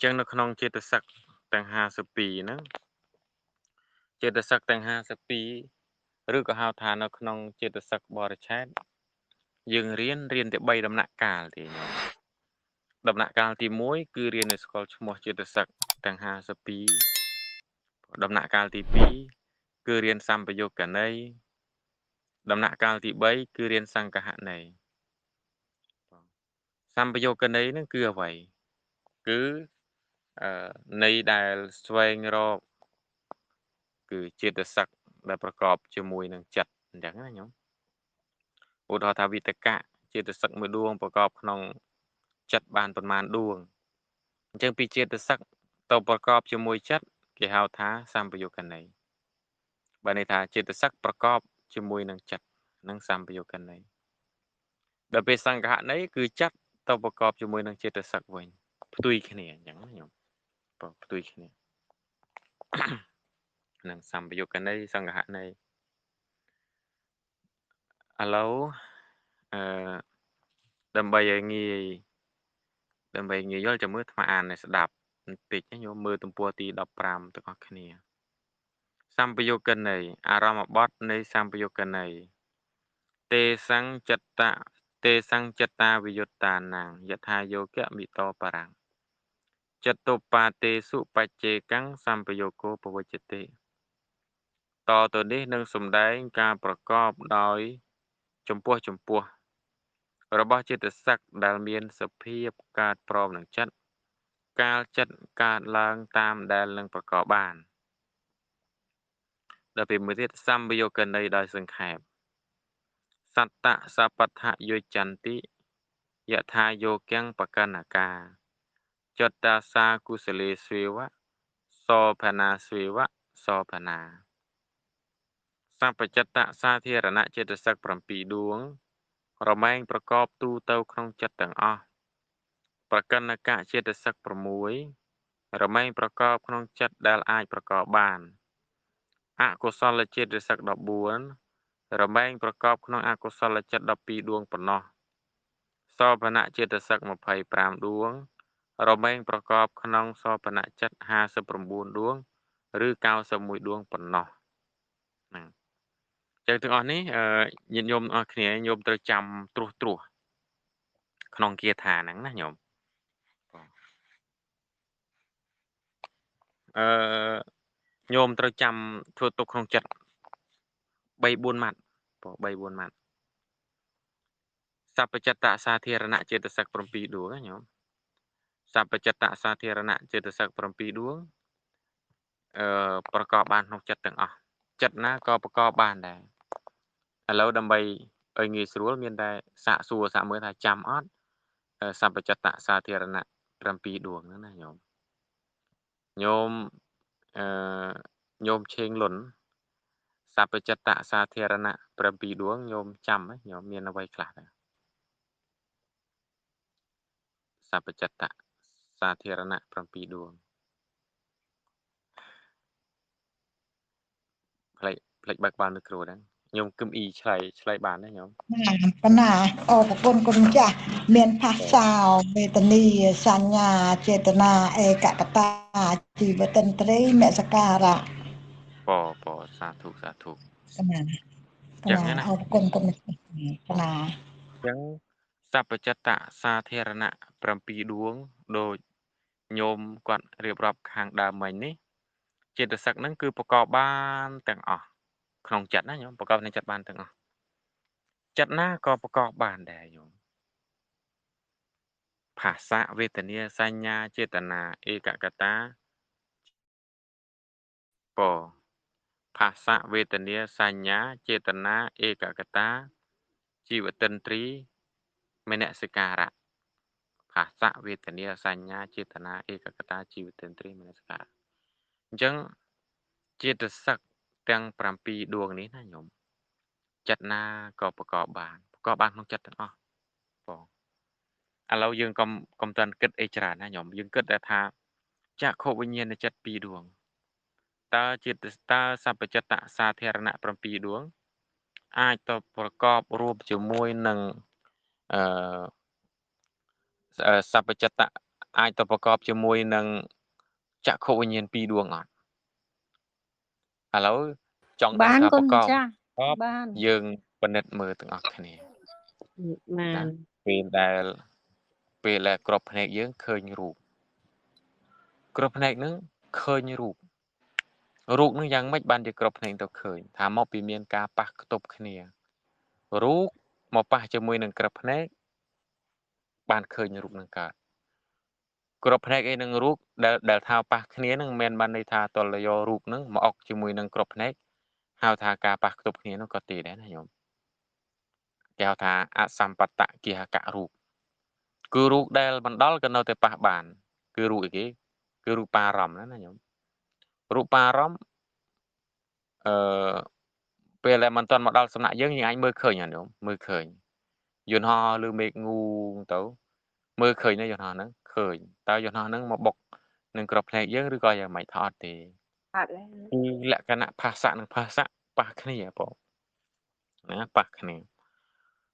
ចឹងនៅក្នុងចិត្តសឹកទាំង52ហ្នឹងចិត្តសឹកទាំង52ឬក៏ហៅថានៅក្នុងចិត្តសឹកបរិច្ឆេទយើងរៀនតែ3ដំណាក់កាលទេញោមដំណាក់កាលទី1គឺរៀននៅស្គាល់ឈ្មោះចិត្តសឹកទាំង52ដំណាក់កាលទី2គឺរៀនសម្ពយុគន័យដំណាក់កាលទី3គឺរៀនសង្កហន័យសម្ពយុគន័យហ្នឹងគឺអ្វីគឺន័យដែលស្វែងរកគឺចិត្តសឹកដែលប្រកបជាមួយនឹងចិត្តអញ្ចឹងណាញោមឧទាហរណ៍ថាវិតកៈចិត្តសឹកមួយដួងប្រកបក្នុងចិត្តបានប៉ុន្មានដួងអញ្ចឹងពីចិត្តសឹកទៅប្រកបជាមួយចិត្តគេហៅថាសម្ពយុគន័យបើន័យថាចិត្តសឹកប្រកបជាមួយនឹងចិត្តនិងសម្ពយុគន័យដល់ពេលសង្កហន័យគឺចិត្តទៅប្រកបជាមួយនឹងចិត្តសឹកវិញផ្ទុយគ្នាអញ្ចឹងណាញោមផ្ទុយគ្នានឹងសម្ពយុគន័យសង្កហន័យឥឡូវអឺដើម្បីឲ្យងាយយល់ចាំមើលថ្មអានឲ្យស្ដាប់បន្តិចញោមមើលទំព័រទី15ទាំងអស់គ្នាសម្ពយុគន័យអារម្មណ៍បទនៃសម្ពយុគន័យទេសង្ចតាវិយុត្តានាងយថាយោគៈមិតោបរាំងចិត្តុបាទេសុបច្ចេកੰសម្ពយោគោពវជតិតទៅនេះនឹងសម្ដែងការប្រកបដោយចំពោះរបស់ចិត្តសឹកដែលមានសភាពកើតព្រមនឹងចិត្តកាលចិត្តកើតឡើងតាមដែលនឹងប្រកបបានដល់ពេលមួយទៀតសម្ពយោគន័យដោយសង្ខេបសត្តសពដ្ឋយុចន្តិយថាយោគំបកណ្ណកាចតតាសាគុសលេស្វេវៈសោភនាស្វេវៈសោភនាសัพចតសាធារណៈចេតសិក7ដួងរមែងប្រកបទូទៅក្នុងចិត្តទាំងអស់ប្រកិណកៈចេតសិក6រមែងប្រកបក្នុងចិត្តដែលអាចប្រកបបានអកុសលចេតសិក14រមែងប្រកបក្នុងអកុសលចិត្ត12ដួងប៉ុណ្ណោះសោភនៈចេតសិក25ដួងរមែងប្រកបក្នុងសោភនៈចិត្ត59ដួងឬ91ដួងប៉ុណ្ណោះហ្នឹងចឹងទាំងអស់នេះញាតិញោមអស់គ្នាញោមត្រូវចាំត្រួសក្នុងគាថាហ្នឹងណាញោមញោមត្រូវចាំធ្វើទុកក្នុងចិត្ត3-4ម៉ាត់3-4ម៉ាត់សัพចតសាធារណៈចេតសិក7ដួងណាញោមសัพចតសាធារណៈចេតសិក7ដួងប្រកបបានក្នុងចិត្តទាំងអស់ចិត្តណាក៏ប្រកបបានដែរឥឡូវដើម្បីឲ្យងាយស្រួលមានតែសាកសួរសាកមើលថាចាំអត់សัพចតសាធារណៈ7ដួងហ្នឹងណាញោមញោមឆេងលុនសัพចតសាធារណៈ7ដួងញោមចាំហ៎ញោមមានអ្វីខ្លះដែរសัพចតសាធារណៈ7ដួងផ្លេចបើកបានមីក្រូដែរញោមគឹមអ៊ីឆ្លៃបានទេញោមបណ្ណាអរគុណគុណចាស់មានភាសាវេទនីសញ្ញាចេតនាឯកកតាជីវតិន្ត្រីមសការៈពសាធុបណ្ណាអរគុណគុណបណ្ណាចឹងសัพចតសាធារណៈ7ដួងដូចញោមគាត់រៀបរាប់ខាងដើមមិញនេះចេតសិកហ្នឹងគឺប្រកបបានទាំងអស់ក្នុងចិត្តណាញោមប្រកបក្នុងចិត្តបានទាំងអស់ចិត្តណាក៏ប្រកបបានដែរញោមភាសៈវេទនាសញ្ញាចេតនាឯកកតាភាសៈវេទនាសញ្ញាចេតនាឯកកតាជីវតិន្ទ្រីមនសិការៈភាសៈវេទនាសញ្ញាចេតនាឯកកតាជីវតិន្ទ្រីមនសិការៈអញ្ចឹងចេតសិកទាំង7ដួងនេះណាញោមចិត្តណាក៏ប្រកបបានក្នុងចិត្តទាំងអស់បងឥឡូវយើងកុំតាន់គិតអីច្រើនណាញោមយើងគិតតែថាចក្ខុវិញ្ញាណចិត្ត2ដួងតើសัพចតសាធារណៈ7ដួងអាចទៅប្រកបរួមជាមួយនឹងសัพចត អាចទៅប្រកបជាមួយនឹងចក្ខុវិញ្ញាណពីរដួងអត់ឥឡូវចង់ដឹងថាប្រកបយើងពិនិត្យមើលទាំងអស់គ្នាណាពេលដែលក្របភ្នែកយើងឃើញរូបក្របភ្នែកនឹងឃើញរូបនឹងយ៉ាងម៉េចបានជាក្របភ្នែកទៅឃើញថាមកពីមានការប៉ះខ្ទប់គ្នារូបមកប៉ះជាមួយនឹងក្របភ្នែកបានឃើញរូបនឹងកើតក្របភ្នែកឯនឹងរូបដែលថាប៉ះគ្នានឹងមិនមែនបានន័យថាតលយករូបនឹងមកអុកជាមួយនឹងក្របភ្នែកហៅថាការប៉ះខ្ទប់គ្នានោះក៏ទេដែរណាញោមគេហៅថាអសម្បតគិហករូបគឺរូបដែលបណ្ដលក៏នៅតែប៉ះបានគឺរូបអីគេគឺរូបារម្មណ៍ណាញោមរូបារម្មណ៍អឺពេលដែលមិនទាន់មកដល់សំណាក់យើងអាចមើលឃើញអត់ញោមមើលឃើញយន្តហោះឬមេឃងូទៅមើលឃើញនៅយន្តហោះហ្នឹងឃើញតើយន្តហោះហ្នឹងមកបុកនឹងក្របភ្នែកយើងឬក៏យ៉ាងម៉េចថាអត់ទេអត់ទេគឺលក្ខណៈភាសៈនិងភាសៈប៉ះគ្នាបងណាប៉ះគ្នា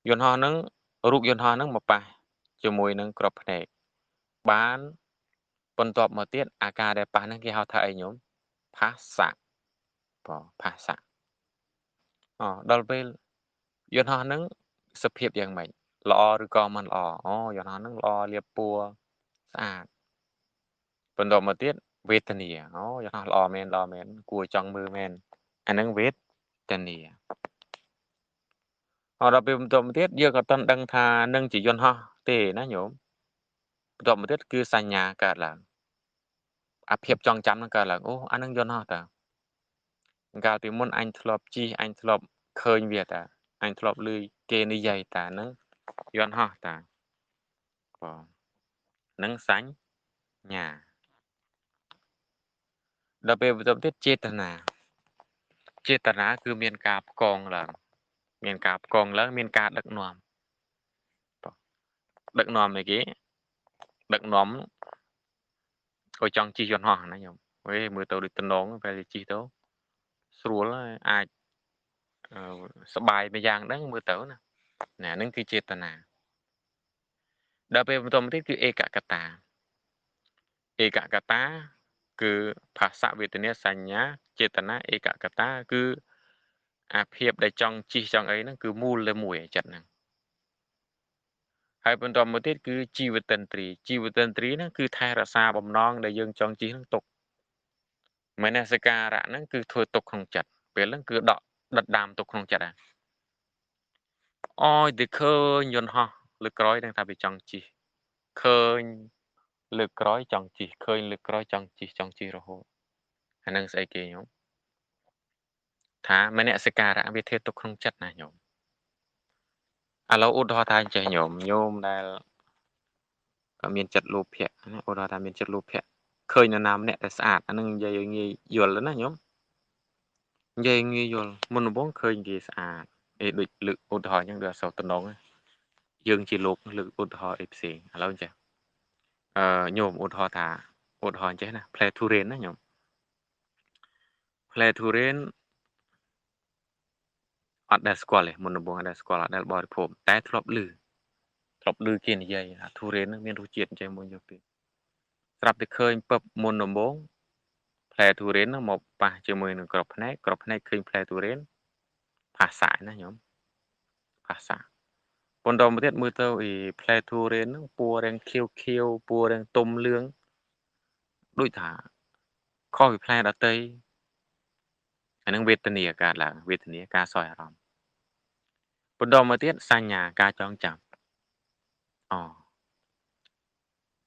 យន្តហោះហ្នឹងរូបយន្តហោះហ្នឹងមកប៉ះជាមួយនឹងក្របភ្នែកបានបន្ទាប់មកទៀតអាការដែលប៉ះហ្នឹងគេហៅថាអីញោមភាសៈបងភាសៈដល់ពេលយន្តហោះហ្នឹងសភាពយ៉ាងម៉េចល្អឬក៏មិនល្អយន្តហោះហ្នឹងល្អលាបពណ៌ស្អាតបន្ទាប់មកទៀតវេទនាយន្តហោះល្អមែនគួរចង់មើលមែនអាហ្នឹងវេទនាដល់ពេលបន្ទាប់មកទៀតយើងក៏តន់ដឹងថានឹងជាយន្តហោះទេណាញោមបន្ទាប់មកទៀតគឺសញ្ញាកើតឡើងអាភាពចងចាំនឹងកើតឡើងអានឹងយន្តហោះតាកាលពីមុនអញធ្លាប់ជិះអញធ្លាប់ឃើញវាតាអញធ្លាប់ឮគេនិយាយតានឹងយន្តហោះតាបងនឹងសញ្ញាដល់ពេលបន្ទាប់ទៀតចេតនាគឺមានការផ្គងឡើងមានការដឹកនាំដឹកនាំអីគេដឹកនាំឲ្យចង់ជិះយន្តហោះណាញោមមើលទៅដូចតំណងពេលជិះទៅស្រួលអាចសបាយមួយយ៉ាងហ្នឹងមើលទៅណាហ្នឹងគឺចេតនាដល់ពេលបន្តមកទៀតគឺឯកកតាគឺភាសៈវេទនាសញ្ញាចេតនាឯកកតាគឺអាភាពដែលចង់ជិះចង់អីហ្នឹងគឺមូលតែមួយឯចិត្តហ្នឹងហើយបន្តមកទៀតគឺជីវតិន្ទ្រីហ្នឹងគឺថែរក្សាបំណងដែលយើងចង់ជិះហ្នឹងទុកមនសិការៈហ្នឹងគឺធ្វើទុកក្នុងចិត្តពេលហ្នឹងគឺដិតដាមទុកក្នុងចិត្តតែឃើញយន្តហោះលើក្រោយនឹងថាវាចង់ជិះឃើញលើកក្រោយចង់ជិះឃើញលើកក្រោយចង់ជិះរហូតអានឹងស្អីគេញោមថាមនសិការៈវាធ្វើទុកក្នុងចិត្តណាញោមឥឡូវឧទាហរណ៍ថាអញ្ចេះញោមដែលមានចិត្តលោភៈណាឧទាហរណ៍ថាមានចិត្តលោភៈឃើញនរណាម្នាក់តែស្អាតអានឹងនិយាយងាយយល់ណាញោមនិយាយងាយយល់មុនដំបូងឃើញគេស្អាតដូចលើកឧទាហរណ៍អញ្ចឹងដូចអសោតំណងយើងជាលោកលើកឧទាហរណ៍អីផ្សេងឥឡូវអញ្ចេះញោមឧទាហរណ៍អញ្ចេះណាផ្លែទុរេនណាញោមផ្លែទុរេនអត់ដែលស្គាល់ទេមុនដំបូងអត់ដែលស្គាល់អត់ដែលបរិភោគតែធ្លាប់ឮគេនិយាយថាទុរេននឹងមានរសជាតិអញ្ចឹងមួយយកពេលស្រាប់តែឃើញពឹបមុនដំបូងផ្លែទុរេននឹងមកប៉ះជាមួយនឹងក្របភ្នែកឃើញផ្លែទុរេនភាសាណាញោមភាសាបន្តមកទៀតមើលទៅផ្លែទុរេនហ្នឹងពណ៌រាងខៀវពណ៌រាងទុំលឿងដូចថាខុសពីផ្លែដតីអានឹងវេទនាកើតឡើងវេទនាការសោយអារម្មណ៍បន្តមកទៀតសញ្ញាការចងចាំ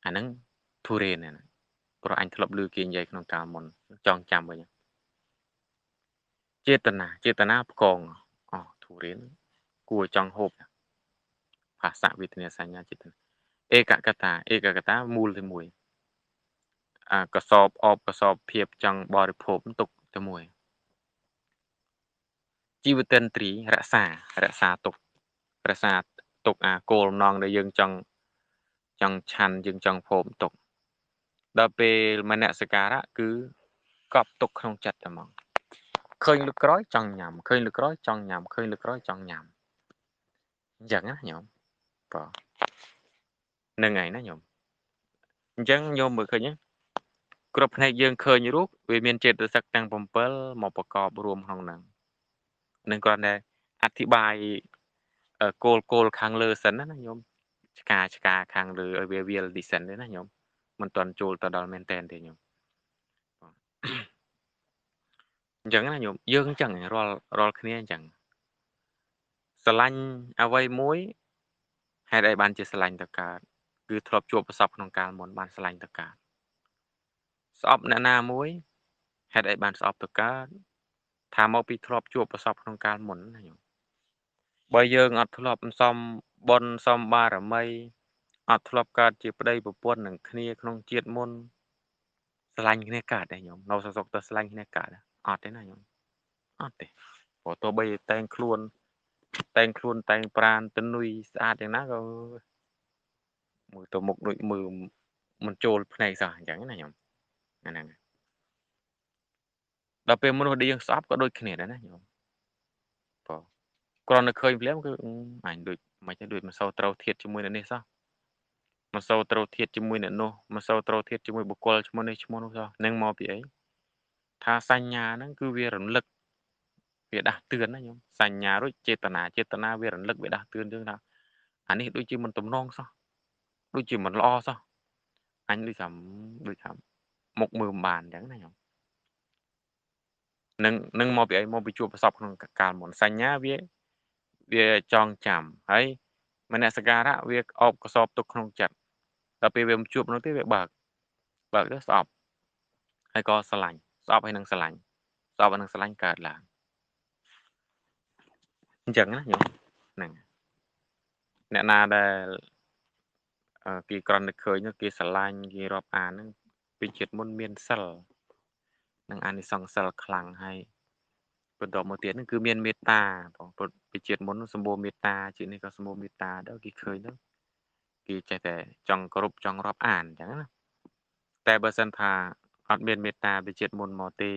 អានឹងទុរេនណាព្រោះអញធ្លាប់ឮគេនិយាយក្នុងកាលមុនចងចាំវិញចេតនាផ្គងទុរេនគួរចង់ហូបភាសាវេទនាសញ្ញាចេតនាឯកកតាមូលទី1កសបអបកសបភាពចង់បរិភោគទុកតែមួយជីវតិន្ទ្រីរក្សាទុកគោលបំណងដែលយើងចង់ឆាន់យើងចង់ភោគទុកដល់ពេលមនសិការៈគឺកប់ទុកក្នុងចិត្តតែហ្មងឃើញលើកក្រោយចង់ញ៉ាំឃើញលើកក្រោយចង់ញ៉ាំឃើញលើកក្រោយចង់ញ៉ាំអញ្ចឹងណាញោមបងនឹងឯណាញោម ចឹងញោមមើលឃើញគ្រប់ផ្នែកយើងឃើញរូបវាមានចេតសិកទាំង7មកប្រកបរួមក្នុងហ្នឹងនឹងគ្រាន់តែអធិប្បាយគោលខាងលើសិនណាញោមឆ្កាខាងលើឲ្យវាវាលទីសិនទេណាញោមមិនទាន់ចូលទៅដល់មែនតែនទេញោមអញ្ចឹងណាញោមយើងអញ្ចឹងរាល់គ្នាអញ្ចឹងស្រឡាញ់អ្វីមួយហេតុអីបានជាស្រឡាញ់ទៅកើតគឺធ្លាប់ជួបប្រសពក្នុងកាលមុនបានស្រឡាញ់ទៅកើតស្អប់អ្នកណាមួយហេតុអីបានស្អប់ទៅកើតថាមកពីធ្លាប់ជួបប្រសពក្នុងកាលមុនណាញោមបើយើងអត់ធ្លាប់សំបុណ្យសំបារមីអត់ធ្លាប់កើតជាប្តីប្រពន្ធនឹងគ្នាក្នុងជាតិមុនស្រឡាញ់គ្នាកើតដែរញោមនៅសុកទៅស្រឡាញ់គ្នាកើតអត់ទេណាញោមអត់ទេព្រោះទោះបីតែងខ្លួនតែងប្រានទៅនុយស្អាតយ៉ាងណាក៏មើលទៅមុខដូចមើលមិនចូលភ្នែកសោះអញ្ចឹងណាញោមអាហ្នឹងដល់ពេលមនុស្សដែលយើងស្អប់ក៏ដូចគ្នាដែរណាញោមបងគ្រាន់តែឃើញភ្លាមគឺអញដូចមិនទេដូចមិនសូវត្រូវធៀបជាមួយអ្នកនេះសោះមិនសូវត្រូវធៀបជាមួយអ្នកនោះមិនសូវត្រូវធៀបជាមួយបុគ្គលឈ្មោះនេះឈ្មោះនោះសោះនឹងមកពីអីថាសញ្ញាហ្នឹងគឺវារំលឹកវាដាស់តឿនណាញោមសញ្ញារួចចេតនាវារំលឹកវាដាស់តឿនយើងថាអានេះដូចជាមិនទំនងសោះដូចជាមិនល្អសោះអញដូចថាមុខមើលមិនបានអញ្ចឹងណាញោមនឹងមកពីអីមកពីជួបប្រសពក្នុងកាលមុនសញ្ញាវាចងចាំហើយមនសិការៈវាអបកសបទុកក្នុងចិត្តដល់ពេលវាជួបនោះទេវាបើកទៅស្អប់ហើយក៏ស្រឡាញ់ស្អប់ហើយនឹងស្រឡាញ់ស្អប់ហើយនឹងស្រឡាញ់កើតឡើងអញ្ចឹងណាញោមហ្នឹងអ្នកណាដែលគេគ្រាន់តែឃើញគេស្រឡាញ់គេរាប់អានហ្នឹងពីជាតិមុនមានសិលនិងអានិសង្សសិលខ្លាំងហើយបន្តមកទៀតហ្នឹងគឺមានមេត្តាបងព្រោះពីជាតិមុនសម្បូរមេត្តាជាតិនេះក៏សម្បូរមេត្តាដែរគេឃើញទៅគេចេះតែចង់គោរពចង់រាប់អានអញ្ចឹងណាតែបើសិនថាអត់មានមេត្តាពីជាតិមុនមកទេ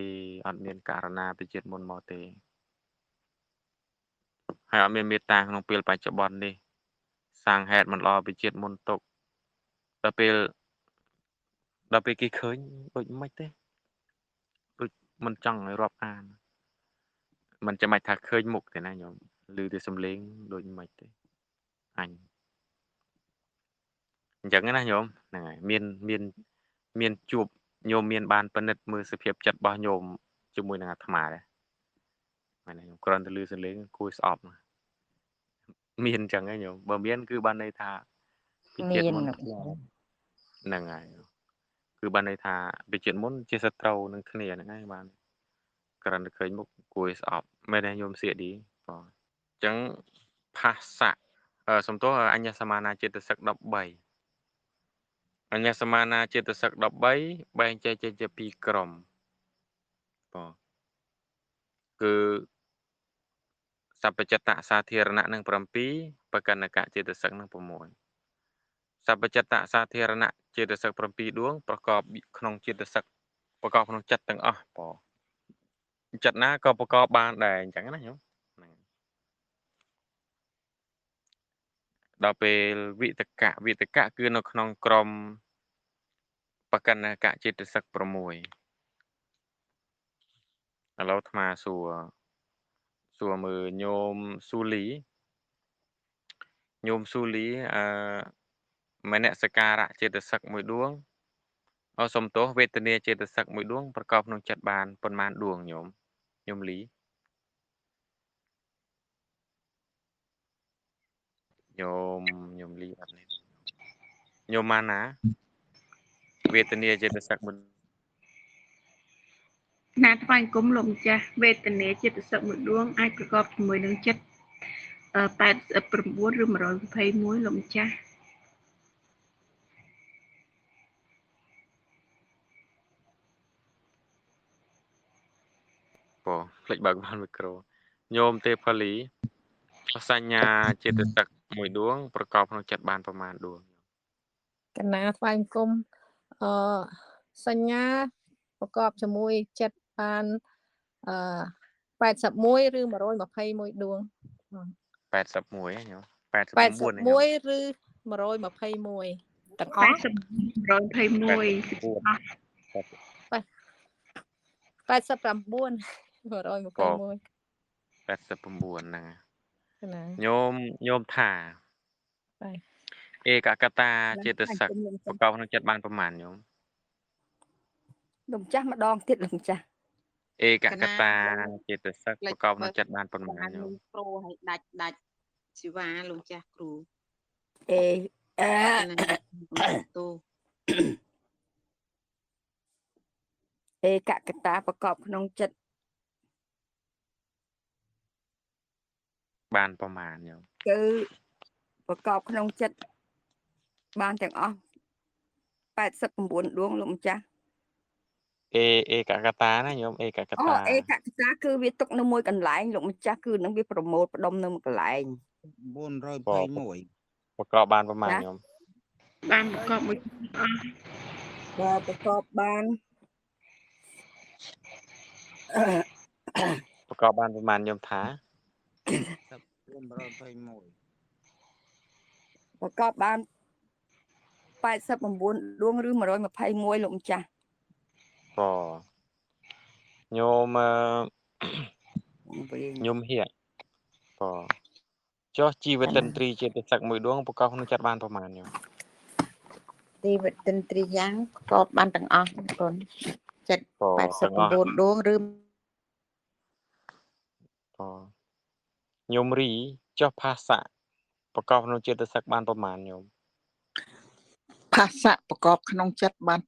អត់មានករណាពីជាតិមុនមកទេហើយអត់មានមេត្តាក្នុងពេលបច្ចុប្បន្ននេះសាងហេតុមិនល្អពីជាតិមុនទុកដល់ពេលគេឃើញដូចមិនទេដូចមិនចង់ឲ្យរាប់អានមិនចាំបាច់ថាឃើញមុខទេណាញោមឮតែសំឡេងដូចមិនទេអញអញ្ចឹងណាញោមហ្នឹងហើយមានជួបញោមមានបានពិនិត្យមើលសភាពចិត្តរបស់ញោមជាមួយនឹងអាត្មាដែរមែនទេញោមគ្រាន់តែឮសំឡេងគួរស្អប់មានអញ្ចឹងឯងញោមបើមានគឺបានន័យថាពីជាតិមុនហ្នឹងហើយគឺបានន័យថាពីជាតិមុនជាសត្រូវនឹងគ្នាហ្នឹងហើយបានគ្រាន់តែឃើញមុខគួរស្អប់មែនទេញោមសៀឌីបងអញ្ចឹងផាសៈសំទោសអញ្ញសមាណាចេតសិក13អញ្ញសមាណាចេតសិក13បែងចែកចេញជា2ក្រុមបងគឺសព្វចិត្តសាធារណៈនឹង7បកណ្ណកចេតសិកនឹង6សព្វចិត្តសាធារណៈចេតសិក7ដួងប្រកបក្នុងចេតសិកប្រកបក្នុងចិត្តទាំងអស់បងចិត្តណាក៏ប្រកបបានដែរអញ្ចឹងណាញោមហ្នឹងដល់ពេលវិតកៈគឺនៅក្នុងក្រុមបកណ្ណកចេតសិក6ឥឡូវអាត្មាសួរមើលញោមស៊ូលីមនសិការៈចេតសិកមួយដួងសំទោសវេទនាចេតសិកមួយដួងប្រកបក្នុងចិត្តបានប៉ុន្មានដួងញោមលីញោមលីអត់នេះញោមម៉ាណាវេទនាចេតសិកមួយណាថ្វាយអង្គមលោកម្ចាស់វេទនាចិត្តសឹកមួយដួងអាចប្រកបជាមួយនឹងចិត្ត89ឬ121លោកម្ចាស់បងផ្លេចបើកបានមីក្រូញោមទេផលីសញ្ញាចេតសិកមួយដួងប្រកបក្នុងចិត្តបានប្រមាណដួងកណាថ្វាយអង្គមសញ្ញាប្រកបជាមួយចិត្តបាន81ឬ121ដួង81ញោម81ឬ121 ទាំងអស់ 121 89 ក៏ 121 89ហ្នឹង ណា ញោមថា បាទ เอกកតា ឡើង ចេត ខ្លាញ់ សិក គុំខ្ញុំ ប្រកបក្នុងចិត្តបានប្រមាណញោម លោកចាស់ម្ដងទៀតលោកចាស់ เอก ក ក ណា តា លោក ចេតសិក ផ្លេ ប្រ ច កបក្នុង បើ ចិត្តបានប្រមាណ បាន ញោ មី ម ប្រូឲ្យដាច់ជីវ៉ាលោកចាស់គ្រូ អេ កណាទូ เอกកតាប្រកបក្នុងចិត្ត បានប្រមាណញោម គឺប្រកបក្នុងចិត្តបានទាំងអស់89ដួងលោកម្ចាស់ เอกកតាណាញោមเอกក អូ តា เอกកតាគឺវាទុកនៅមួយកន្លែងលោកម្ចាស់គឺនឹងវាប្រម៉ូទផ្ដុំនៅមួយកន្លែង 421 ប្រកបបានប្រមាណញោម បានប្រកបមួយ បើប្រកបបាន ប្រកបបានប្រមាណញោមថា ប្រកបបាន89ដួងឬ121លោកម្ចាស់ ក៏ញោម វិញ ញោមហៀកក៏ចុះជីវតិនត្រីចេតសិកមួយដួងប្រកបក្នុងចិត្តបានប្រមាណញោម ទីវិទិនត្រីយ៉ាងប្រកបបានទាំងអស់កូនចិត្ត ក៏ទាំងអស់ 89ដួងឬ ក៏ញោមរីចុះភាសៈប្រកបក្នុងចេតសិកបានប្រមាណញោម ភាសៈប្រកបក្នុងចិត្តបាន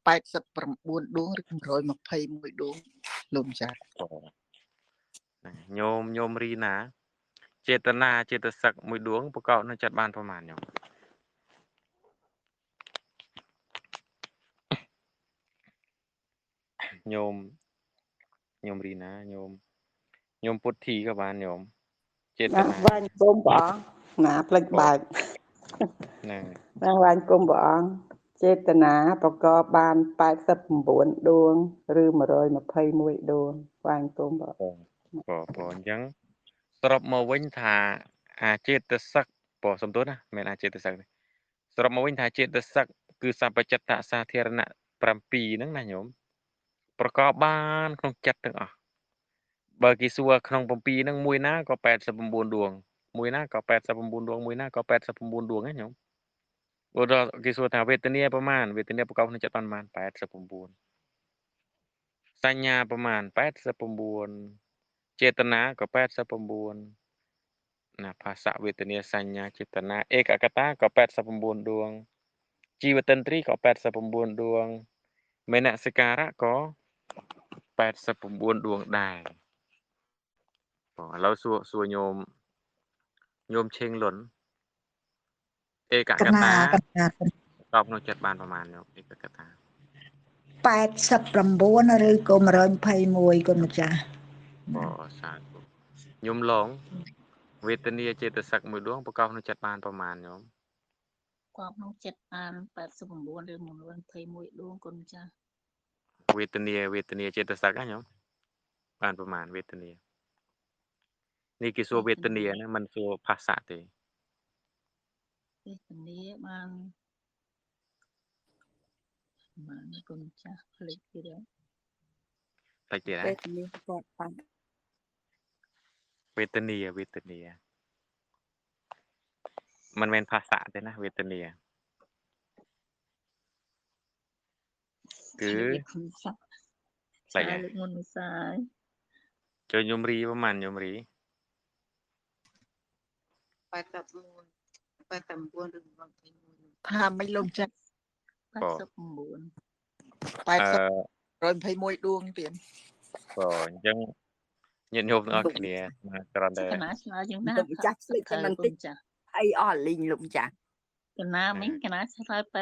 89ដួងឬ121ដួងលោកម្ចាស់ ក៏ញោមរីណាចេតនាចេតសិកមួយដួងប្រកបក្នុងចិត្តបានប្រមាណញោម ញោមរីណាញោមពុទ្ធីក៏បានញោមចេត ណា នា វាញ់គុំព្រះអង្គណាផ្លេចបើក ហ្នឹង ណាវាញ់គុំព្រះអង្គចេតនាប្រកបបាន89ដួងឬ121ដួងវាញ់គុំព្រះអង្គ ក៏អញ្ចឹងសរុបមកវិញថាអាចេតសិកបើសំទោសណាមិនមែនអាចេតសិកទេសរុបមកវិញថាចេតសិកគឺសัพពចិត្តសាធារណៈ 7ហ្នឹងណាញោមប្រកបបានក្នុងចិត្តទាំងអស់បើគេសួរក្នុង7ហ្នឹងមួយណាក៏89ដួងមួយណាក៏89ដួងមួយណាក៏89ដួងណាញោមបើដល់គេសួរថាវេទនាប្រមាណវេទនាប្រកបក្នុងចិត្តបានប្រមាណ89សញ្ញាប្រមាណ89ចេតនាក៏89ណាភាសៈវេទនាសញ្ញាចេតនាเอกកតាក៏89ដួងជីវតិនត្រីក៏89ដួងមេនសិការៈក៏89ដួងដែរឥឡូវសួរញោមឆេងលុនเอกក កណា តា កណា ប្រកបក្នុងចិត្តបានប្រមាណញោមเอกកតា 89ឬក៏121គុណម្ចាស់ ក៏សាធុញោមឡងវេទនាចេតសិកមួយដួងប្រកបក្នុងចិត្តបានប្រមាណញោម កប់ក្នុងចិត្តបាន89ឬ121ដួងគុណចាស់ វេទនាចេតសិកណាញោមបានប្រមាណវេទនានេះគេសួរវេទនាណាមិនសួរភាសៈទេ វេទនាបានគុណចាស់ភ្លេចទៀតហើយ ផ្លេចទៀតហ៎ ពេលនេះប្រកបបាន វេទនាមិនមែនភាសៈទេណាវេទនាគឺ គុណចាស់ ផ្លេច ឆ្លើ ហ៎ យលើកមុនមិនសាយ ចូលញោមរីប្រមាណញោមរី 89ឬ121 ថាមិនលោកម្ចាស់ 89 121ដួងទៀត ក៏អញ្ចឹងញាតិញោមទាំងអស់គ្នាក្រំតែ កណាឆ្លើយយ៉ាងណា លោកម្ចាស់ឆ្លេចតែបន្តិច ចាស់ អីអស់លីងលោកម្ចាស់ កណាមិញកណាឆ្លើយ89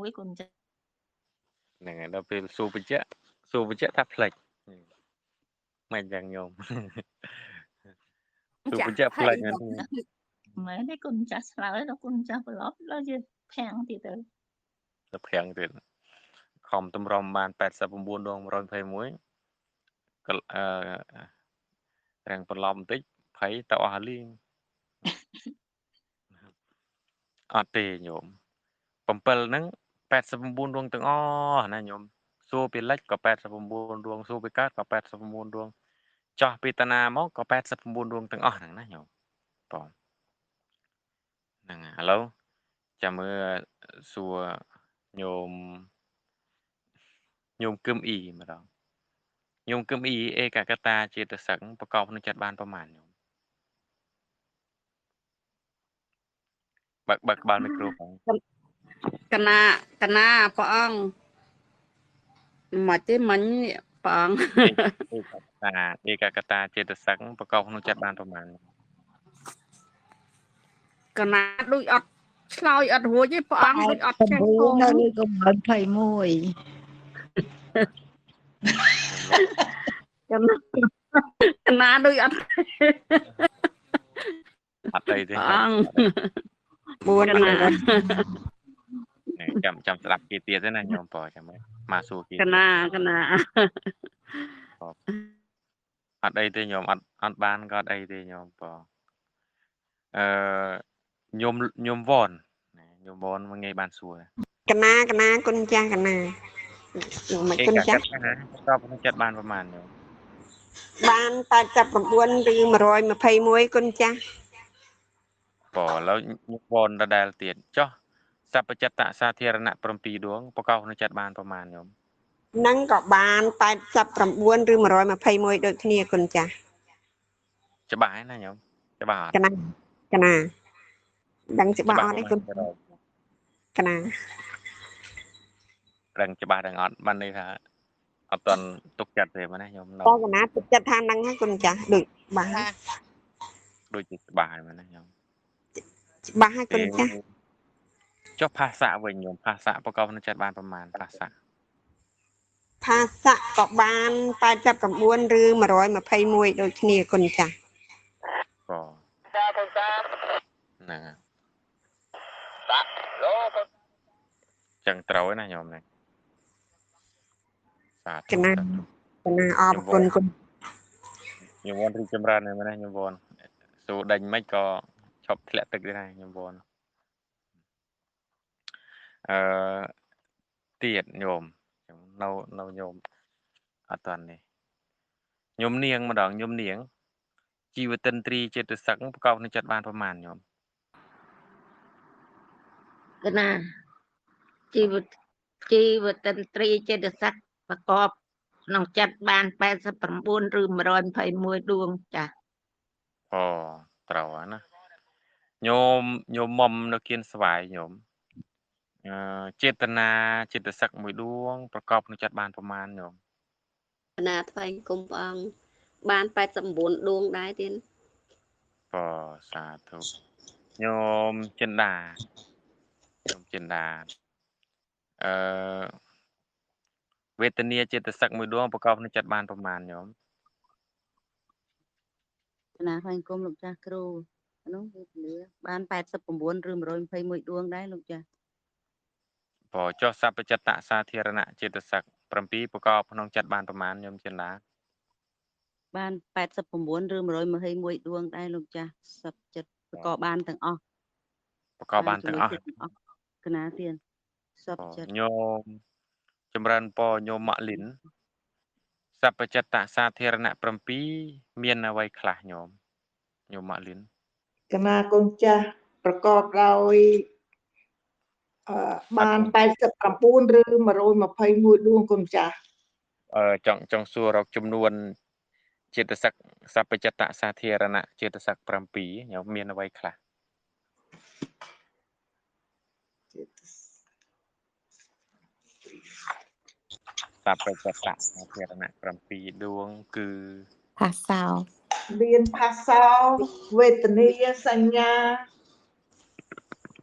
121គុណចាស់ ហ្នឹងហើយដល់ពេលសួរបញ្ជាក់ថាផ្លេចមិនយ៉ាងញោម សួរបញ្ជាក់ផ្លេចហ្នឹង មែនទេគុណចាស់ឆ្លើយដល់គុណចាស់ប្រឡប់ដល់ជាភាំងទៀតទៅ ទៅប្រាំងទៀតខំតម្រុំបាន89ដង121ក៏រាំងប្រឡប់បន្តិចភ័យទៅអស់លីង អត់ទេញោម 7ហ្នឹង89ដួងទាំងអស់ណាញោមសួរពីលិចក៏89ដួងសួរពីកើតក៏89ដួងចោះពីតាណាមកក៏89ដួងទាំងអស់ហ្នឹងណាញោមបងហ្នឹងឥឡូវចាំមើលសួរញោមគឹមអ៊ីម្ដងញោមគឹមអ៊ីឯកកតាចេតសិកប្រកបក្នុងចិត្តបានប្រមាណញោមបើកក្បាលមីក្រូផង កណាព្រះអង្គមកទេមិញព្រះអង្គ ឯកកតាចេតសិកប្រកបក្នុងចិត្តបានប្រមាណ កណាដូចអត់ឆ្លើយអត់រួចទេព្រះអង្គដូចអត់ចេះ 9នៅឬក៏21 កណាដូចអត់ អត់អីទេ ព្រះអង្គ 4 កណា ចាំស្ដាប់គេទៀតទេណាញោមប៉ចាំមើលមកសួរគេ កណា អត់អីទេញោមអត់បានក៏អត់អីទេញោមប៉ញោមវ៉នញោមវ៉នមួយថ្ងៃបានសួរ កណាគុណចាស់កណាមិនគុណចាស់ ប្រកបក្នុងចិត្តបានប្រមាណញោម បាន89ឬ121គុណចាស់ ប៉ឥឡូវញោមវ៉នដដែលទៀតចុះសព្វចិត្តសាធារណៈ7ដួងប្រកបក្នុងចិត្តបានប្រមាណញោម នឹងក៏បាន89ឬ121ដូចគ្នាគុណចាស់ ច្បាស់ហើយណាញោមច្បាស់អត់ កណាដឹងច្បាស់អត់ទេគុណកណា ដឹងច្បាស់ដឹងអត់បានន័យថាអត់តន់ទុកចិត្តទេណាញោម តើកណាទឹកចិត្តថានឹងហើយគុណចាស់ដូចច្បាស់ ដូចជាច្បាស់ហើយណាញោម ច្បាស់ហើយគុណចាស់ ចុះភាសាវិញញោមភាសាប្រកបក្នុងចិត្តបានប្រមាណភាសា ភាសាក៏បាន89ឬ121ដូចគ្នាគុណចាស់ ក៏ហ្នឹងចឹងត្រូវហើយណាញោមនេះសាធុ កណាអរគុណគុណ ញោមវ៉នរីកចម្រើនហើយណាញោមវ៉នសួរដេញមិនក៏ឈប់ធ្លាក់ទឹកដែរញោមវ៉នទៀតញោមនៅញោមអត់តាន់នេះញោមនាងម្ដងញោមនាងជីវតិន្ទ្រីចិត្តសឹកប្រកបក្នុងចិត្តបានប្រមាណញោម កណាជីវតិន្ទ្រីចេតសិកប្រកបក្នុងចិត្តបាន89ឬ121ដួងចា៎ អូត្រូវហើយណាញោមមុំនៅគៀនស្វាយញោមចេតនាចិត្តសឹកមួយដួងប្រកបក្នុងចិត្តបានប្រមាណញោម កណាថ្វាយគុំព្រះអង្គបាន89ដួងដែរទៀត ក៏សាធុញោមចិន្តាវេទនាចិត្តសឹកមួយដួងប្រកបក្នុងចិត្តបានប្រមាណញោម កណាថ្វាយគុំលោកចាស់គ្រូនោះវេទនាបាន89ឬ121ដួងដែរលោកចាស់ ព្រោះចុះសព្វចិត្តសាធារណៈចិត្តសឹក7ប្រកបក្នុងចិត្តបានប្រមាណញោមចិន្តា បាន89ឬ121ដួងដែរលោកចាស់សັບចិត្តប្រកបបានទាំងអស់ ប្រកបបានទាំងអស់ កណាទៀតសັບចិត្ត ញោមចម្រើនពរញោមម៉ាក់លីនសព្វចិត្តសាធារណៈ7មានអ្វីខ្លះញោមម៉ាក់លីន កណាគុណចាស់ប្រកបដោយបាន89ឬ121ដួងគុណចាស់ ចង់សួររកចំនួនចិត្តសឹកសព្វចិត្តសាធារណៈចិត្តសឹក7ញោមមានអ្វីខ្លះសព្វចិត្តសាធារណៈ7ដួងគឺ ផាសោ មានភាសាវេទនាសញ្ញា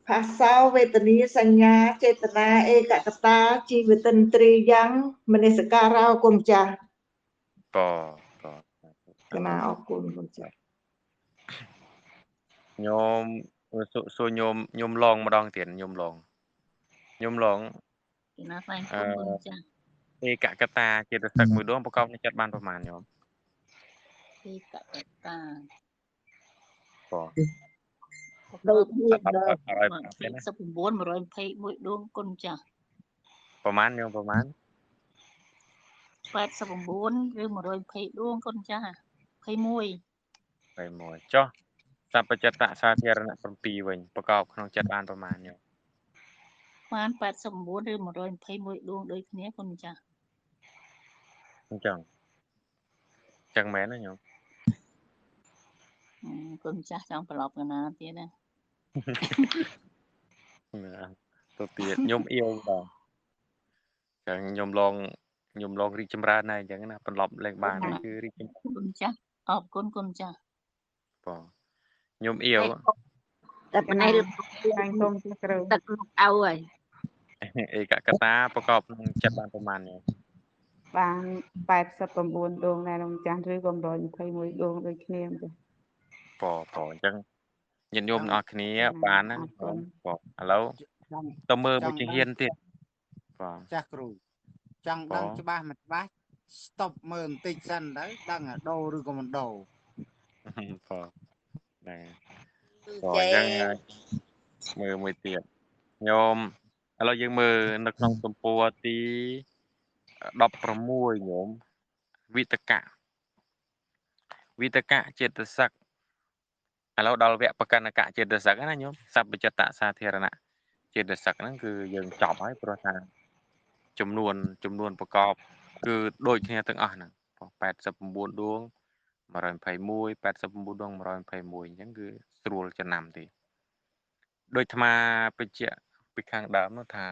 ភាសាវេទនាសញ្ញាចេតនាឯកកតាជីវតិន្ទ្រីយ៉ាងមនសិការោគុណចាស់ ក៏ កណាអរគុណគុណចាស់ ញោមសួរញោមឡងម្ដងទៀតញោមឡង កណាថ្វាយគុំគុណចាស់ ឯកកតាចិត្តសឹកមួយដួងប្រកបក្នុងចិត្តបានប្រមាណញោម ទីកកតា ក៏ ប្រក ដូច ប គ្នា សត្វ ដែរ 120ទេណា 89 121ដួងគុណចាស់ ប្រហែលញោមប្រហែល 89ឬ120ដួងគុណចាស់21 21ចុះសัพពចតសាធារណៈ7វិញប្រកបក្នុងចិត្តបានប្រហែលញោម បាន89ឬ121ដួងដូចគ្នាគុណចាស់ អញ្ចឹងមែនណាញោម គុណចាស់ចង់ប្រឡប់កណាទៀតណា ទៅទៀតខ្ញុំអៀវបងចឹងខ្ញុំឡងរីកចម្រើនដែរអញ្ចឹងណាបន្លប់លេងបាននេះគឺរីកចម្រើន គុណចាស់អរគុណគុណចាស់ បងខ្ញុំអៀវ តែប៉ុណ្ណេះ ខាងគុំចាស់គ្រូ ទឹកមកអោហើយ ឯកកតាប្រកបក្នុងចិត្តបានប្រហែលញោម បាន89ដួងដែរលោកចាស់ឬក៏121ដួងដូចគ្នាចា អញ្ចឹងញាតិញោមទាំងអស់គ្នាបានណាបងឥឡូវទៅមើលមួយជាហ៊ានទៀតបង ចាស់គ្រូចង់ដឹងច្បាស់មិនច្បាស់ស្តុបមើលបន្តិចសិនទៅដឹងអាដូរឬក៏មិនដូរ បងហ្នឹងអញ្ចឹងមើលមួយទៀតញោមឥឡូវយើងមើលនៅក្នុងទំព័រទី16ញោមវិតកៈចេតសិកឥឡូវដល់វគ្គបកណ្ណកៈចេតសិកណាញោមសព្វចតសាធារណៈចេតសិកហ្នឹងគឺយើងចប់ហើយព្រោះថាចំនួនប្រកបគឺដូចគ្នាទាំងអស់ហ្នឹង89ដួង121 89ដួង121អញ្ចឹងគឺស្រួលចំណាំទេដូចអាត្មាបញ្ជាក់ពីខាងដើមនោះថា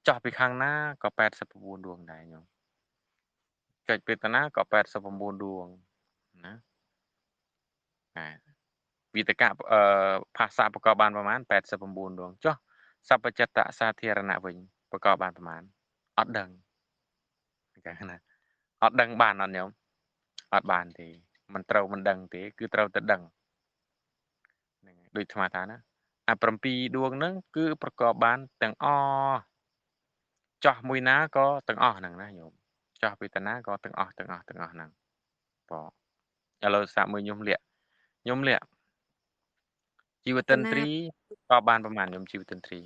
ចោះពីខាងណាក៏89ដួងដែរញោមចុចពីតាណាក៏89ដួងណាវិតកៈភាសាប្រកបបានប្រមាណ89ដួងចុះសព្វចតសាធារណៈវិញប្រកបបានប្រមាណអត់ដឹងចាណាអត់ដឹងបានអត់ញោមអត់បានទេមិនត្រូវមិនដឹងទេគឺត្រូវតែដឹងហ្នឹងហើយដូចអាត្មាថាណាអា7ដួងហ្នឹងគឺប្រកបបានទាំងអស់ចោះមួយណាក៏ទាំងអស់ហ្នឹងណាញោមចោះពីតាណាក៏ទាំងអស់ហ្នឹងបងឥឡូវសាកមើលខ្ញុំលាក់ជីវតិន្ទ្រីក៏បានប្រមាណខ្ញុំជីវតិន្ទ្រី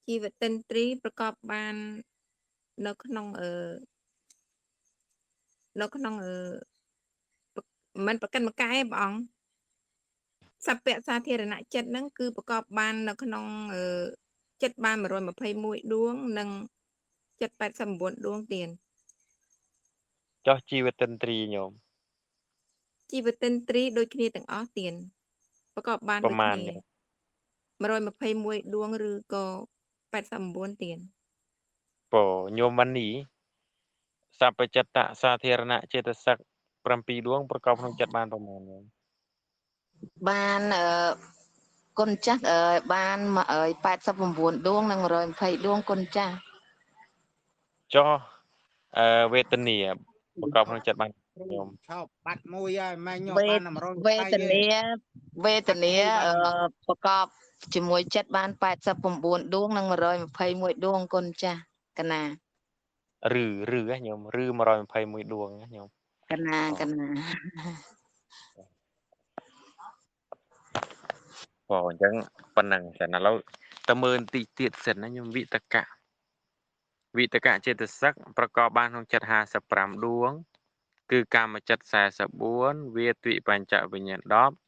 ជីវតិន្ទ្រីប្រកបបាននៅក្នុងមិនប្រកិនមកកែព្រះអង្គសព្វសាធារណៈចិត្តហ្នឹងគឺប្រកបបាននៅក្នុងចិត្តបាន121ដួងនិងចិត្ត89ដួងទៀត ចោះជីវតិន្ទ្រីញោម ជីវតិន្ទ្រីដូចគ្នាទាំងអស់ទៀតប្រកបបាន ប្រ ដូច មាណ គ្នា121ដួងឬក៏89ទៀត ពោញោមវណ្ណីសព្វចតសាធារណៈចេតសិក7ដួងប្រកបក្នុងចិត្តបានប្រមាណញោម បានគុណចាស់បាន89ដួងនិង120ដួងគុណចាស់ ចុះវេទនាប្រកបក្នុងចិត្តបានញោម ឈប់បាត់មួយហើយម៉ែញោម វេ បាន ទ 120 វេទនាប្រកបជាមួយចិត្តបាន89ដួងនិង121ដួងគុណចាស់កណា ឬញោមឬ121ដួងណាញោមក ណា បងអញ្ចឹងប៉ុណ្ណឹងសិនឥឡូវតើមើលបន្តិចទៀតសិនណាញោមវិតកៈចេតសិកប្រកបបានក្នុងចិត្ត55ដួងគឺកាមចិត្ត44វាទិបញ្ចវិញ្ញាណ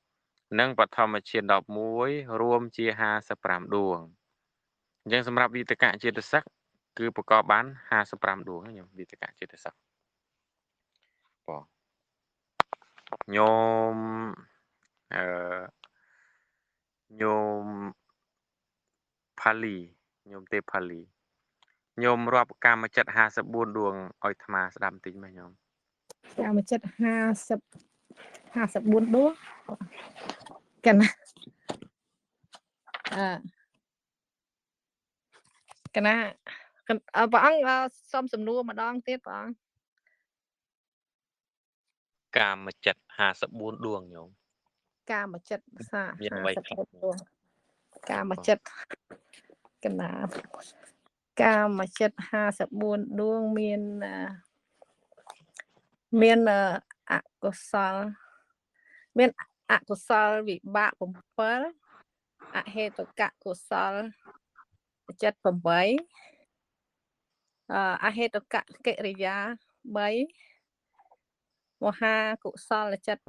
10និងបឋមឈាន11រួមជា55ដួងអញ្ចឹងសម្រាប់វិតកៈចេតសិកគឺប្រកបបាន55ដួងណាញោមវិតកៈចេតសិកបងញោមញោមផាលីញោមទេផាលីញោមរាប់កាមចិត្ត54ដួងឲ្យអាត្មាស្ដាប់បន្តិចមើលញោម កាមចិត្ត54ដួងកណាកណាព្រះអង្គសូមសំណួរម្ដងទៀតព្រះអង្គ កាមចិត្ត54ដួងញោម កាមចិត្តមានអ្វីខ្លះ 54ដួងកាមចិត្តកណាកាមចិត្ត54ដួងមានអកុសលមាន អកុសលវិបាក7អហេតុកកុសលចិត្ត8អហេតុកកិរិយា3មហាកុសលចិត្ត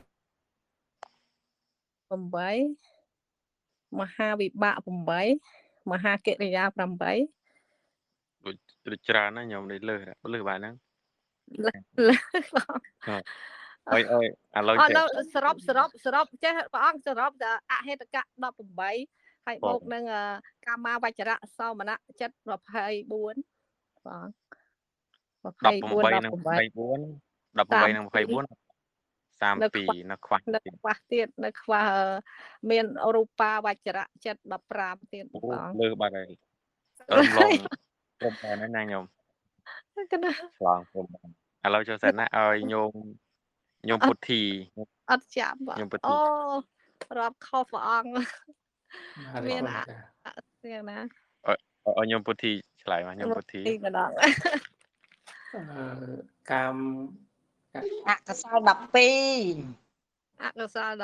8មហាវិបាក8មហាកិរិយា8 ដូចច្រើនណាញោមនេះលើសបានហ្នឹង លើបង អើយឥឡូវ ឥឡូវសរុបចេះព្រះអង្គសរុបតែអហេតុកៈ18ហើយបូកនឹងកាមាវចរៈសោមនៈចិត្ត24បង 18និង24 18និង24 32នៅខ្វះទៀតនៅខ្វះមានរូបាវចរៈចិត្ត15ទៀតបង លើបាត់ហើយរំលងព្រមតែណាញោម កណា ឆ្លងព្រមឥឡូវចូលសិនណាឲ្យញោមពុទ្ធី អត់ចាំបងអូរាប់ខុសព្រះអង្គមានយ៉ាងណា ឲ្យញោមពុទ្ធីឆ្លើយមកញោមពុទ្ធី ម្ដង កាម អកុសល12 អកុសល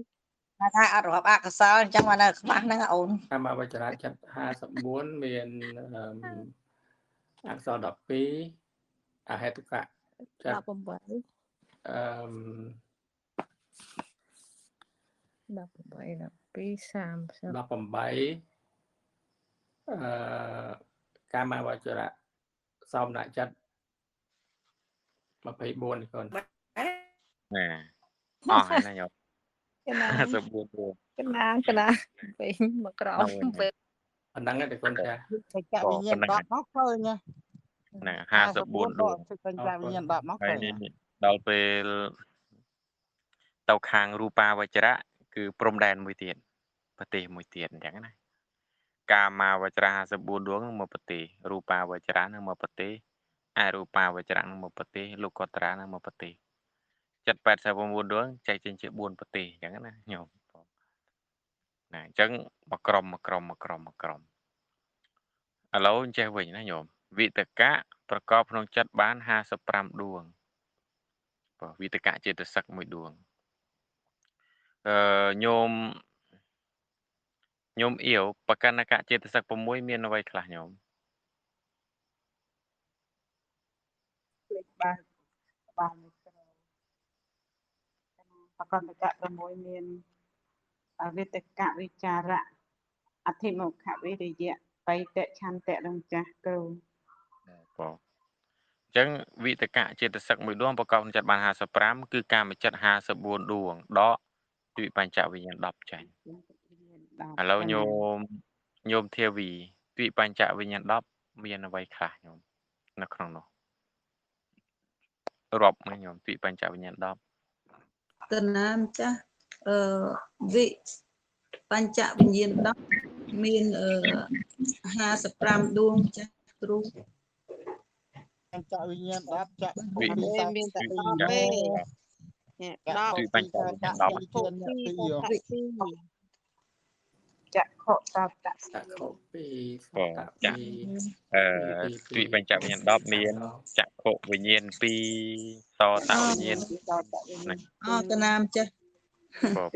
12 ថាអត់រាប់អកុសលអញ្ចឹងមកនៅខ្មាស់ហ្នឹងអូន កាមវចរៈចិត្ត54មានអក្សរ12អហេតុកៈចិត្ត18 18 12 30 កាមវចរៈសោមនៈចិត្ត24នេះកូន ណាអស់ហើយណាញោម កណា 54 កណាវិញមកក្រោមពេល ប៉ុណ្ណឹងទេកូនចា សេចក្ដីវិញ្ញាណ10មកឃើញ ណា54ដួង សេចក្ដីវិញ្ញាណ10មក ហើ ឃើ យ ញ ដល់ពេលទៅខាងរូបាវចរៈគឺព្រំដែនមួយទៀតប្រទេសមួយទៀតអញ្ចឹងណាកាមាវចរៈ54ដួងមកប្រទេសរូបាវចរៈនឹងមកប្រទេសអរូបាវចរៈនឹងមកប្រទេសលោកតរានឹងមកប្រទេសចិត្ត89ដួងចែកចេញជា4ប្រទេសអញ្ចឹងណាញោមណាអញ្ចឹងមកក្រុមឥឡូវចេះវិញណាញោមវិតកៈប្រកបក្នុងចិត្តបាន55ដួងបើវិតកៈចេតសិកមួយដួងញោមអៀវបកណ្ណកៈចេតសិក6មានអ្វីខ្លះញោម បានបកណ្ណកៈ6មានវេទកៈវិចារៈអធិមុខវិរិយៈបៃតឆន្ទៈនឹងចាស់គ្រូ បងអញ្ចឹងវិតកៈចេតសិកមួយដួងប្រកបក្នុងចិត្តបាន55គឺកាមចិត្ត54ដួងដកវិបញ្ចវិញ្ញាណ10ចាញ់ឥឡូវញោមធាវីវិបញ្ចវិញ្ញាណ10មានអ្វីខ្លះញោមនៅក្នុងនោះរាប់មកញោមវិបញ្ចវិញ្ញាណ10 កណាមចាស់វិបញ្ចវិញ្ញាណ10មាន55ដួងចាស់គ្រូបញ្ចវិញ្ញាណ10ចាក់ មានតែ10ទេ វិបញ្ចវិញ្ញាណ10 ចក្ខុសោតៈ ចក្ខុ2 ចាវិបញ្ចវិញ្ញាណ10មានចក្ខុវិញ្ញាណ2សោតវិញ្ញាណ កណាមចាស់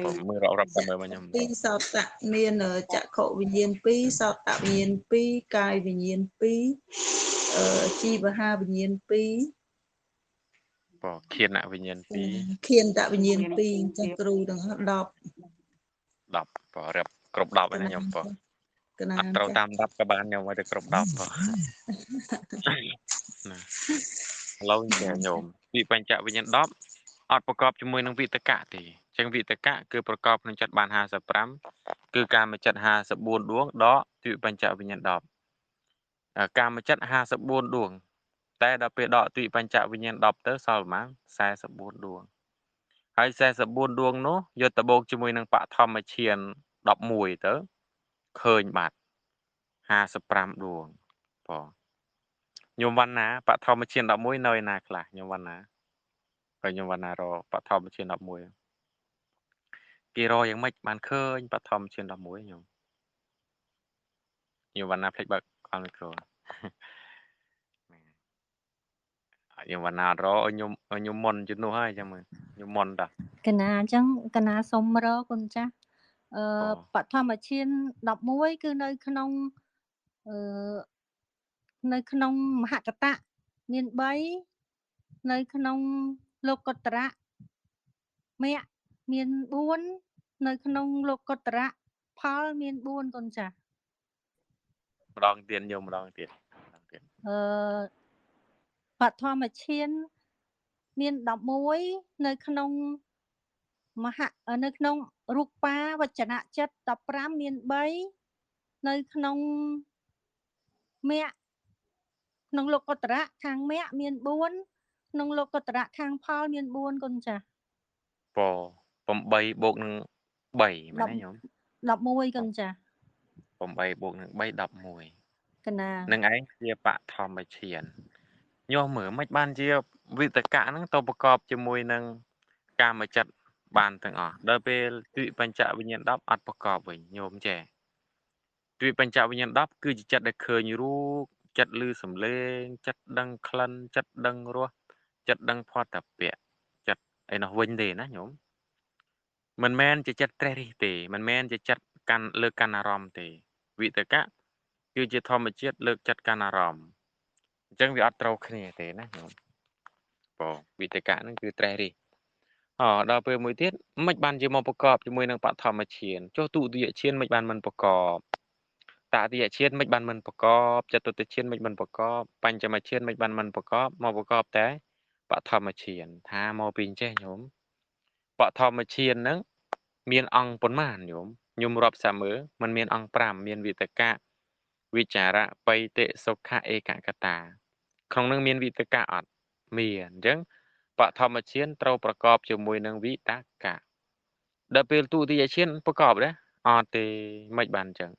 បងមើលរាប់ទៅមើលមកខ្ញុំ 2សោតៈមានចក្ខុវិញ្ញាណ2សោតៈវិញ្ញាណ2កាយវិញ្ញាណ2ជីវហាវិញ្ញាណ2បងខៀនវិញ្ញាណ2 ខៀនតវិញ្ញាណ2ចាស់គ្រូទាំង10 បងរាប់គ្រប់10ហើយណាខ្ញុំបងអត់ត្រូវតាម10ក៏បានខ្ញុំឲ្យទៅគ្រប់10បងណាឥឡូវញោមវិបញ្ចវិញ្ញាណ10អត់ប្រកបជាមួយនឹងវិតកៈទេអញ្ចឹងវិតកៈគឺប្រកបក្នុងចិត្តបាន55គឺកាមចិត្ត54ដួងដកវិបញ្ចវិញ្ញាណ10កាមចិត្ត54ដួងតែដល់ពេលដកវិបញ្ចវិញ្ញាណ10ទៅសល់ប្រហែល44ដួងហើយ44ដួងនោះយកទៅបូកជាមួយនឹងបឋមឈាន11ទៅឃើញបាត់55ដួងបងញោមវណ្ណាបឋមឈាន11នៅឯណាខ្លះញោមវណ្ណាហើយញោមវណ្ណារបឋមឈាន11គេរយ៉ាងម៉េចបានឃើញបឋមឈាន11ញោមវណ្ណាភ្លេចបើកអល់មីក្រូញោមវណ្ណារឲ្យញោមមុនជំនួសហើយចាំមើល ខ្ញុំមន់តា កណាអញ្ចឹងកណាសុំរកគុណចាស់បឋមឈាន11គឺនៅក្នុងនៅក្នុងមហកតៈមាន3នៅក្នុងលោកុត្តរៈមគ្គមាន4នៅក្នុងលោកុត្តរៈផលមាន4គុណចាស់ ម្ដងទៀតញោមម្ដងទៀតបឋមឈានមាន11នៅក្នុងនៅក្នុងរូបាវចនៈចិត្ត15មាន3នៅក្នុងមគ្គក្នុងលោកុត្តរៈខាងមគ្គមាន4ក្នុងលោកុត្តរៈខាងផលមាន4គុណចាស់8បូកនឹង3មែនទេញោម11គុណចាស់8បូកនឹង3 11កណា នឹងឯងជាបឋមឈានញោមមើលមិនបានជាវិតកៈហ្នឹងទៅប្រកបជាមួយនឹងកាមចិត្តបានទាំងអស់ដល់ពេលទិបញ្ចវិញ្ញាណ10អត់ប្រកបវិញញោមចេះទិបញ្ចវិញ្ញាណ10គឺជាចិត្តដែលឃើញរូបចិត្តឮសំឡេងចិត្តដឹងក្លិនចិត្តដឹងរសចិត្តដឹងផតពៈចិត្តអីនោះវិញទេណាញោមមិនមែនជាចិត្តត្រេះរិះទេមិនមែនជាចិត្តកាន់លើកកាន់អារម្មណ៍ទេវិតកៈគឺជាធម្មជាតិលើកចិត្តកាន់អារម្មណ៍អញ្ចឹងវាអត់ត្រូវគ្នាទេណាញោមវិតកៈហ្នឹងគឺត្រេះរិះដល់ពេលមួយទៀតមិនបានជាមកប្រកបជាមួយនឹងបឋមឈានចុះទុតិយឈានមិនបានមិនប្រកបតតិយឈានមិនបានមិនប្រកបចតុតឈានមិនបានប្រកបបញ្ចមឈានមិនបានមិនប្រកបមកប្រកបតែបឋមឈានថាមកពីអញ្ចេះញោមបឋមឈានហ្នឹងមានអង្គប៉ុន្មានញោមខ្ញុំរាប់សាមើมันមានអង្គ5មានវិតកៈវិចារៈបៃតិសុខៈឯកកតាក្នុងនឹងមានវិតកៈអត់មានអញ្ចឹងបឋមឈានត្រូវប្រកបជាមួយនឹងវិតកៈដល់ពេលទុតិយឈានប្រកបទេអត់ទេមិនបានអញ្ចឹង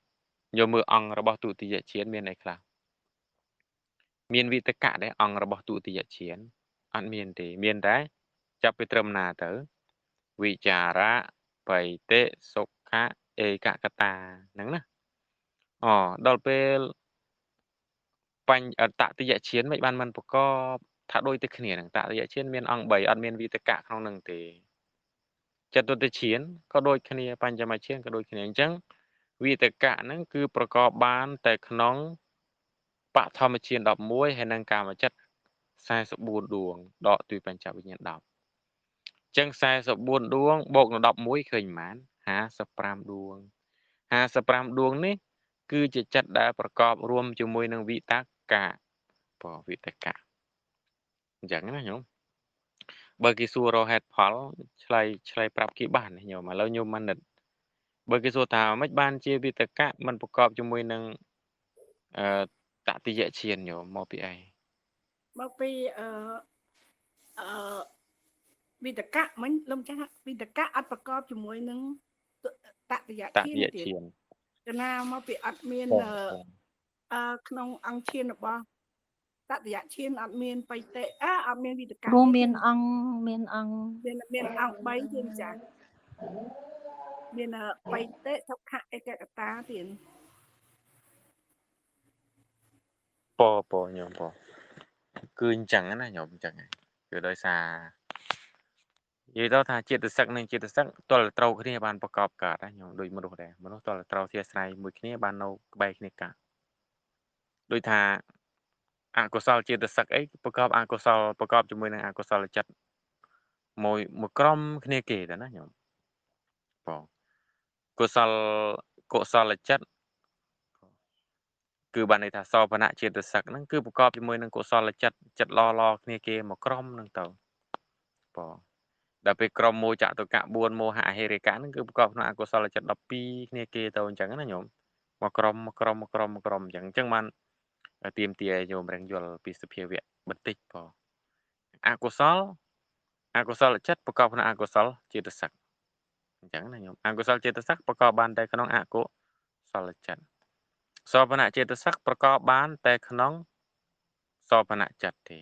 យកមើលអង្គរបស់ទុតិយឈានមានអីខ្លះមានវិតកៈដែរអង្គរបស់ទុតិយឈានអត់មានទេមានតែចាប់ពីត្រឹមណាទៅវិចារៈបៃតិសុខៈឯកកតាហ្នឹងណាដល់ពេលតតិយឈានមិនបានមិនប្រកបថាដូចតែគ្នាហ្នឹងតតិយឈានមានអង្គ3អត់មានវិតកៈក្នុងហ្នឹងទេចតុតឈានក៏ដូចគ្នាបញ្ចមឈានក៏ដូចគ្នាអញ្ចឹងវិតកៈហ្នឹងគឺប្រកបបានតែក្នុងបឋមឈាន11ហើយនឹងកាមចិត្ត44ដួងដកពីបញ្ចវិញ្ញាណ10អញ្ចឹង44ដួងបូកនឹង11ឃើញប៉ុន្មាន55ដួង55ដួងនេះគឺជាចិត្តដែលប្រកបរួមជាមួយនឹងវិតកៈវិតកៈអញ្ចឹងណាញោមបើគេសួររហេតុផលឆ្លើយប្រាប់គេបានញោមឥឡូវញោមមិនបើគេសួរថាមិនបានជាវិតកៈมันប្រកបជាមួយនឹងតតិយឈានញោមមកពីអីមកពីវិតកៈមិញលំចាស់វិតកៈអត់ប្រកបជាមួយនឹងតតិយឈានទៀតកណាមកពីអត់មានក្នុងអង្គឈានរបស់តតិយឈានអត់មានបៃតេអត់មានវិតកៈរួមមានអង្គមានអង្គ3ទៀតចាមានបៃតេសុខៈឯកកតាទៀតញោមគឺអញ្ចឹងណាញោមអញ្ចឹងគឺដោយសារនិយាយទៅថាចិត្តសឹកនិងចិត្តសឹកទល់ត្រូវគ្នាបានប្រកបកើតណាញោមដូចមនុស្សដែរមនុស្សទល់ត្រូវជាស្រ័យមួយគ្នាបាននៅក្បែរគ្នាកាដូចថាអកុសលចិត្តសឹកអីប្រកបអកុសលប្រកបជាមួយនឹងអកុសលចិត្តមួយក្រុមគ្នាគេដែរណាញោមកុសលចិត្តគឺបានន័យថាសោភនៈចិត្តសឹកហ្នឹងគឺប្រកបជាមួយនឹងកុសលចិត្តល្អគ្នាគេមកក្រុមហ្នឹងទៅដល់ពេលក្រុមមោចតុកៈ4មោហៈហេរិកៈហ្នឹងគឺប្រកបក្នុងអកុសលចិត្ត12គ្នាគេទៅអញ្ចឹងណាញោមមកក្រុមអញ្ចឹងបានទៀមទាញោមរងយល់ពីសភាវៈបន្តិចអកុសលចិត្តប្រកបក្នុងអកុសលចិត្តសឹកអញ្ចឹងណាញោមអកុសលចិត្តសឹកប្រកបបានតែក្នុងអកុសលចិត្តសោភនៈចិត្តសឹកប្រកបបានតែក្នុងសោភនៈចិត្តទេ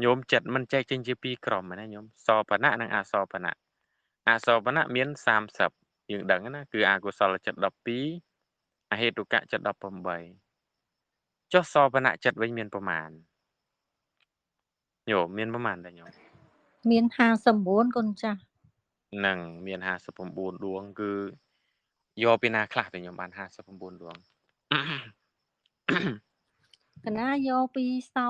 ញោមចិត្តមិនចែកចេញជាពីរក្រុមណាញោមសោភនៈនិងអសោភនៈអសោភនៈមាន30យើងដឹងណាគឺអកុសលចិត្ត12អហេតុកៈចិត្ត18ចុះសោភនៈចិត្តវិញមានប្រមាណញោមមានប្រមាណដែរញោម មាន59គុណចាស់ នឹងមាន59ដួងគឺយកពីណាខ្លះទៅខ្ញុំបាន59ដួង កណាយកពីសោ